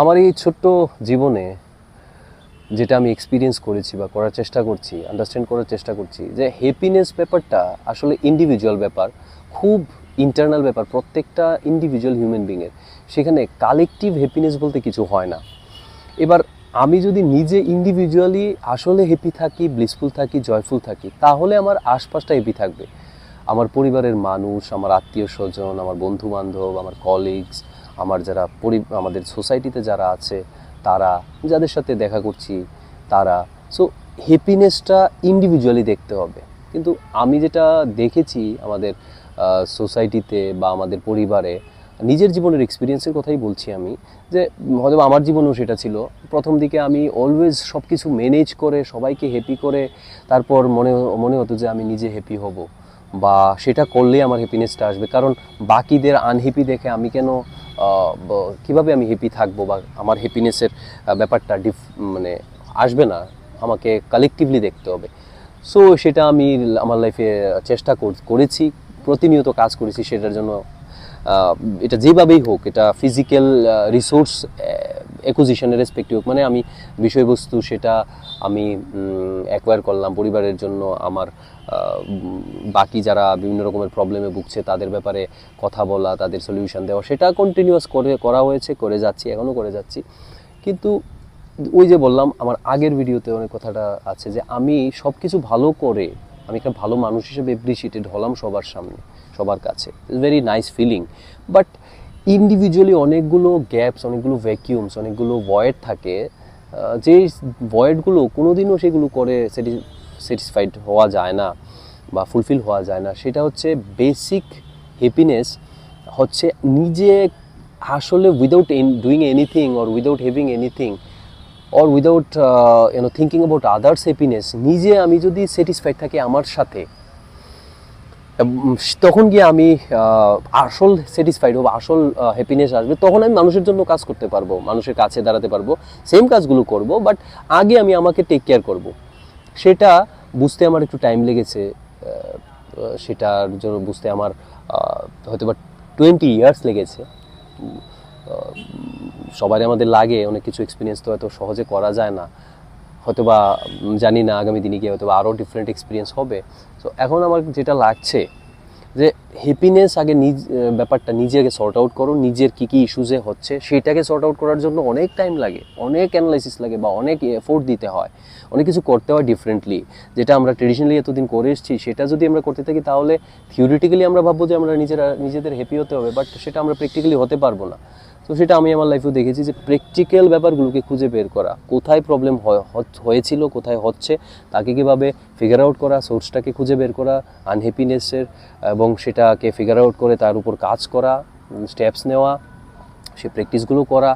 আমার এই ছোট্ট জীবনে যেটা আমি এক্সপিরিয়েন্স করেছি বা করার চেষ্টা করছি, আন্ডারস্ট্যান্ড করার চেষ্টা করছি যে হ্যাপিনেস ব্যাপারটা আসলে ইন্ডিভিজুয়াল ব্যাপার, খুব ইন্টারনাল ব্যাপার প্রত্যেকটা ইন্ডিভিজুয়াল হিউম্যান বিংয়ের। সেখানে কালেকটিভ হ্যাপিনেস বলতে কিছু হয় না। এবার আমি যদি নিজে ইন্ডিভিজুয়ালি আসলে হ্যাপি থাকি, ব্লিসফুল থাকি, জয়ফুল থাকি, তাহলে আমার আশপাশটা হ্যাপি থাকবে। আমার পরিবারের মানুষ, আমার আত্মীয় স্বজন, আমার বন্ধু বান্ধব, আমার কলিগস, আমার যারা আমাদের সোসাইটিতে যারা আছে তারা, যাদের সাথে দেখা করছি তারা। সো হ্যাপিনেসটা ইন্ডিভিজুয়ালি দেখতে হবে। কিন্তু আমি যেটা দেখেছি আমাদের সোসাইটিতে বা আমাদের পরিবারে, নিজের জীবনের এক্সপিরিয়েন্সের কথাই বলছি আমি, যে হয়তো আমার জীবনেও সেটা ছিল। প্রথম দিকে আমি অলওয়েজ সব কিছু ম্যানেজ করে সবাইকে হ্যাপি করে তারপর মনে হতো যে আমি নিজে হ্যাপি হব, বা সেটা করলেই আমার হ্যাপিনেসটা আসবে। কারণ বাকিদের আনহ্যাপি দেখে আমি কেন কীভাবে আমি হ্যাপি থাকবো, বা আমার হ্যাপিনেসের ব্যাপারটা মানে আসবে না, আমাকে কালেকটিভলি দেখতে হবে। সো সেটা আমি আমার লাইফে চেষ্টা করেছি, প্রতিনিয়ত কাজ করেছি সেটার জন্য। এটা যেভাবেই হোক, এটা ফিজিক্যাল রিসোর্স অ্যাকুইজিশনের রেসপেক্টিভ হোক, মানে আমি বিষয়বস্তু সেটা আমি অ্যাকোয়ার করলাম পরিবারের জন্য, আমার বাকি যারা বিভিন্ন রকমের প্রবলেমে ভুগছে তাদের ব্যাপারে কথা বলা, তাদের সলিউশন দেওয়া, সেটা কন্টিনিউয়াস করা হয়েছে, করে যাচ্ছি, এখনও করে যাচ্ছি। কিন্তু ওই যে বললাম আমার আগের ভিডিওতে অনেক কথাটা আছে যে আমি সব কিছু ভালো করে আমি একটা ভালো মানুষ হিসেবে অ্যাপ্রিসিয়েটেড হলাম সবার সামনে, সবার কাছে। It's very nice feeling. But individually অনেকগুলো গ্যাপস, অনেকগুলো ভ্যাকিউমস, অনেকগুলো ভয়েড থাকে, যে ভয়েডগুলো কোনোদিনও সেগুলো করে স্যাটিসফাইড হওয়া যায় না বা ফুলফিল হওয়া যায় না। সেটা হচ্ছে বেসিক হ্যাপিনেস হচ্ছে নিজে আসলে without doing anything or without having anything or without thinking about others happiness, নিজে আমি যদি স্যাটিসফাইড থাকি আমার সাথে, তখন গিয়ে আমি আসল স্যাটিসফাইড হবো, আসল হ্যাপিনেস আসবে। তখন আমি মানুষের জন্য কাজ করতে পারবো, মানুষের কাছে দাঁড়াতে পারবো, সেম কাজগুলো করব, বাট আগে আমি আমাকে টেক কেয়ার করব। সেটা বুঝতে আমার একটু টাইম লেগেছে। সেটার জন্য বুঝতে আমার হয়তো বা 20 ইয়ার্স লেগেছে। সবারই আমাদের লাগে, অনেক কিছু এক্সপিরিয়েন্স তো এত সহজে করা যায় না। হয়তোবা জানি না আগামী দিনে গিয়ে হয়তো আরও ডিফারেন্ট এক্সপিরিয়েন্স হবে। সো এখন আমার যেটা লাগছে যে হ্যাপিনেস আগে ব্যাপারটা নিজে আগে সর্ট আউট করো। নিজের কী কী ইস্যুজে হচ্ছে সেটাকে সর্ট আউট করার জন্য অনেক টাইম লাগে, অনেক অ্যানালাইসিস লাগে, বা অনেক এফোর্ট দিতে হয়, অনেক কিছু করতে হয় ডিফারেন্টলি। যেটা আমরা ট্রেডিশনালি এতদিন করে এসেছি সেটা যদি আমরা করতে থাকি তাহলে থিওরিটিক্যালি আমরা ভাববো যে আমরা নিজেদের হ্যাপি হতে হবে, বাট সেটা আমরা প্র্যাকটিক্যালি হতে পারবো না। তো সেটা আমি আমার লাইফেও দেখেছি যে প্র্যাকটিক্যাল ব্যাপারগুলোকে খুঁজে বের করা, কোথায় প্রবলেম হয়েছিল, কোথায় হচ্ছে, তাকে কীভাবে ফিগার আউট করা, সোর্সটাকে খুঁজে বের করা আনহ্যাপিনেসের, এবং সেটাকে ফিগার আউট করে তার উপর কাজ করা, স্টেপস নেওয়া, সে প্র্যাকটিসগুলো করা,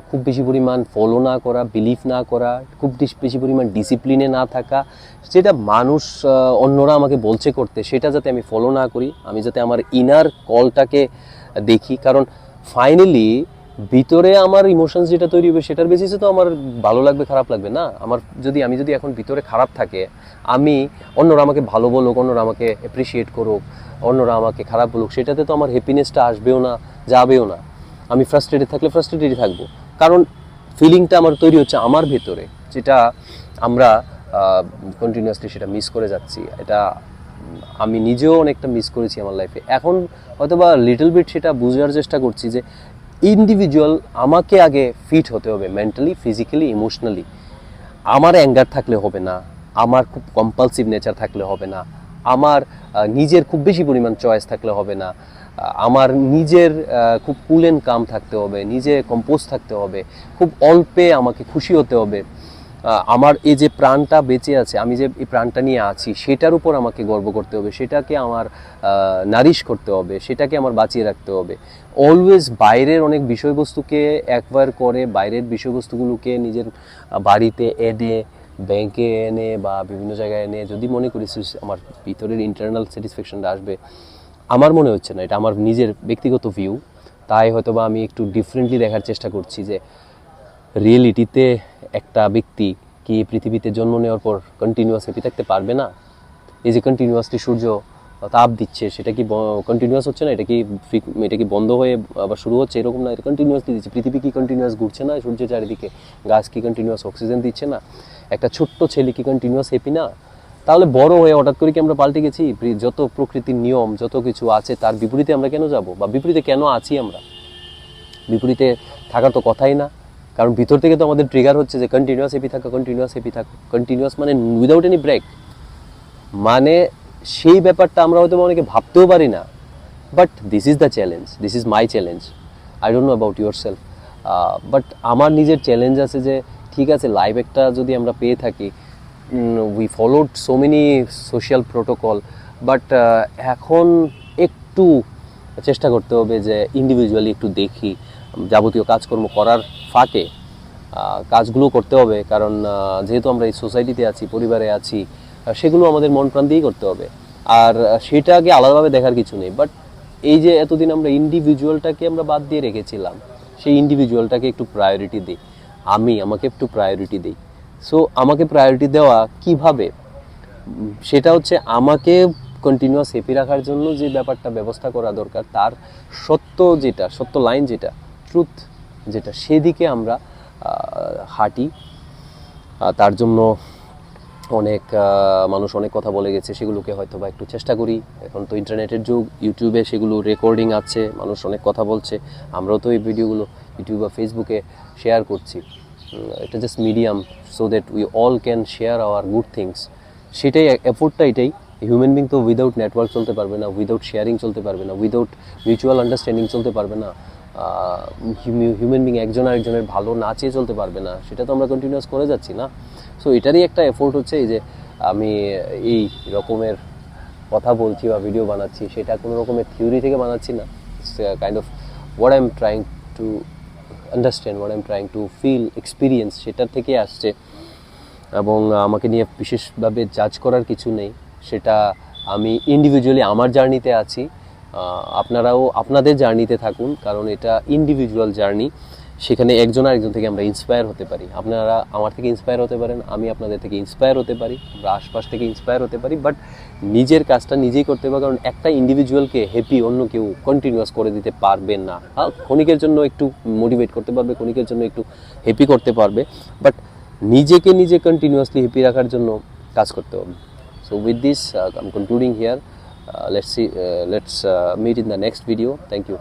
খুব বেশি পরিমাণ ফলো না করা, বিলিভ না করা, খুব বেশি পরিমাণ ডিসিপ্লিনে না থাকা, যেটা মানুষ অন্যরা আমাকে বলছে করতে সেটা যাতে আমি ফলো না করি, আমি যাতে আমার ইনার কলটাকে দেখি। কারণ ফাইনালি ভিতরে আমার ইমোশনস যেটা তৈরি হবে সেটার বেসিসে তো আমার ভালো লাগবে, খারাপ লাগবে না। আমি যদি এখন ভিতরে খারাপ থাকে, আমি অন্যরা আমাকে ভালো বলুক, অন্যরা আমাকে অ্যাপ্রিসিয়েট করুক, অন্যরা আমাকে খারাপ বলুক, সেটাতে তো আমার হ্যাপিনেসটা আসবেও না, যাবেও না। আমি ফ্রাস্ট্রেটেড থাকলে ফ্রাস্ট্রেটেডই থাকবো, কারণ ফিলিংটা আমার তৈরি হচ্ছে আমার ভেতরে, যেটা আমরা কন্টিনিউয়াসলি সেটা মিস করে যাচ্ছি। এটা আমি নিজেও অনেকটা মিস করেছি আমার লাইফে। এখন হয়তো বা লিটল বিট সেটা বোঝার চেষ্টা করছি যে ইন্ডিভিজুয়াল আমাকে আগে ফিট হতে হবে, মেন্টালি, ফিজিক্যালি, ইমোশনালি। আমার অ্যাঙ্গার থাকলে হবে না, আমার খুব কম্পালসিভ নেচার থাকলে হবে না, আমার নিজের খুব বেশি পরিমাণ চয়েস থাকলে হবে না, আমার নিজের খুব কুল অ্যান্ড কাম থাকতে হবে, নিজে কম্পোজ থাকতে হবে, খুব অল্পে আমাকে খুশি হতে হবে। আমার এই যে প্রাণটা বেঁচে আছে, আমি যে এই প্রাণটা নিয়ে আছি সেটার উপর আমাকে গর্ব করতে হবে, সেটাকে আমার নারিশ করতে হবে, সেটাকে আমার বাঁচিয়ে রাখতে হবে। অলওয়েজ বাইরের অনেক বিষয়বস্তুকে অ্যাকোয়ার করে, বাইরের বিষয়বস্তুগুলোকে নিজের বাড়িতে এনে, ব্যাংকে এনে বা বিভিন্ন জায়গায় এনে যদি মনে করি আমার ভিতরের ইন্টারনাল স্যাটিসফ্যাকশনটা আসবে, আমার মনে হচ্ছে না। এটা আমার নিজের ব্যক্তিগত ভিউ, তাই হয়তো বা আমি একটু ডিফারেন্টলি দেখার চেষ্টা করছি যে রিয়েলিটিতে একটা ব্যক্তি কি পৃথিবীতে জন্ম নেওয়ার পর কন্টিনিউয়াস হ্যাপি থাকতে পারবে না? এই যে কন্টিনিউয়াসলি সূর্য তাপ দিচ্ছে, সেটা কি কন্টিনিউয়াস হচ্ছে না? এটা কি বন্ধ হয়ে আবার শুরু হচ্ছে? এরকম না, এটা কন্টিনিউয়াসলি দিচ্ছে। পৃথিবী কি কন্টিনিউয়াস ঘুরছে না সূর্যের চারিদিকে? গাছ কি কন্টিনিউয়াস অক্সিজেন দিচ্ছে না? একটা ছোট্ট ছেলে কি কন্টিনিউয়াস হ্যাপি না? তাহলে বড় হয়ে হঠাৎ করে কি আমরা পাল্টে গেছি? যত প্রকৃতির নিয়ম, যত কিছু আছে তার বিপরীতে আমরা কেন যাব, বা বিপরীতে কেন আছি আমরা? বিপরীতে থাকার তো কথাই না, কারণ ভিতর থেকে তো আমাদের ট্রিগার হচ্ছে যে কন্টিনিউয়াস হ্যাপি থাকা, কন্টিনিউয়াস হ্যাপি থাকা, কন্টিনিউয়াস মানে উইদাউট এনি ব্রেক। মানে সেই ব্যাপারটা আমরা হয়তো অনেকে ভাবতেও পারি না, but this is the challenge, this is my challenge. I don't know about your self, but আমার নিজের চ্যালেঞ্জ আছে যে ঠিক আছে, লাইভ একটা যদি আমরা পেয়ে থাকি, we followed so many social protocol, but এখন একটু চেষ্টা করতে হবে যে ইন্ডিভিজুয়ালি একটু দেখি, যাবতীয় কাজকর্ম করার ফাঁকে কাজগুলো করতে হবে, কারণ যেহেতু আমরা এই সোসাইটিতে আছি, পরিবারে আছি, সেগুলো আমাদের মন প্রাণ দিয়েই করতে হবে। আর সেটাকে আলাদাভাবে দেখার কিছু নেই। বাট এই যে এতদিন আমরা ইন্ডিভিজুয়ালটাকে আমরা বাদ দিয়ে রেখেছিলাম, সেই ইন্ডিভিজুয়ালটাকে একটু প্রায়োরিটি দিই। আমাকে একটু প্রায়োরিটি দিই। সো আমাকে প্রায়োরিটি দেওয়া কিভাবে, সেটা হচ্ছে আমাকে কন্টিনিউয়াস হ্যাপি রাখার জন্য যে ব্যাপারটা ব্যবস্থা করা দরকার, তার সত্য লাইন যেটা, ট্রুথ যেটা, সেদিকে আমরা হাঁটি। তার জন্য অনেক মানুষ অনেক কথা বলে গেছে, সেগুলোকে হয়তো বা একটু চেষ্টা করি। এখন তো ইন্টারনেটের যুগ, ইউটিউবে সেগুলো রেকর্ডিং আছে, মানুষ অনেক কথা বলছে, আমরাও তো এই ভিডিওগুলো ইউটিউব বা ফেসবুকে শেয়ার করছি। এটা just medium, so that we all can share our good things. সেটাই এফোর্টটা, এটাই। হিউম্যান বিং তো উইদাউট নেটওয়ার্ক চলতে পারবে না, উইদাউট শেয়ারিং চলতে পারবে না, উইদাউট মিউচুয়াল আন্ডারস্ট্যান্ডিং চলতে পারবে না। হিউম্যান বিং একজন আরেকজনের ভালো না চেয়ে চলতে পারবে না, সেটা তো আমরা কন্টিনিউয়াস করে যাচ্ছি না। সো এটারই একটা এফোর্ট হচ্ছে এই যে আমি এই রকমের কথা বলছি বা ভিডিও বানাচ্ছি, সেটা কোনো রকমের থিওরি থেকে বানাচ্ছি না। It's kind of what I am trying to understand, what I am trying to feel, experience, সেটার থেকে আসছে। এবং আমাকে নিয়ে বিশেষভাবে জাজ করার কিছু নেই, সেটা আমি ইন্ডিভিজুয়ালি আমার জার্নিতে আছি। আপনারাও আপনাদের জার্নিতে থাকুন, কারণ এটা ইন্ডিভিজুয়াল জার্নি। সেখানে একজন আরেকজন থেকে আমরা ইন্সপায়ার হতে পারি। আপনারা আমার থেকে ইন্সপায়ার হতে পারেন, আমি আপনাদের থেকে ইন্সপায়ার হতে পারি, আমরা আশপাশ থেকে ইন্সপায়ার হতে পারি, বাট নিজের কাজটা নিজেই করতে হবে। কারণ একটা ইন্ডিভিজুয়ালকে হ্যাপি অন্য কেউ কন্টিনিউয়াস করে দিতে পারবে না। ক্ষণিকের জন্য একটু মোটিভেট করতে পারবে, ক্ষণিকের জন্য একটু হ্যাপি করতে পারবে, বাট নিজে কন্টিনিউয়াসলি হ্যাপি রাখার জন্য কাজ করতে হবে। So with this I am concluding here. Let's meet in the next video. Thank you.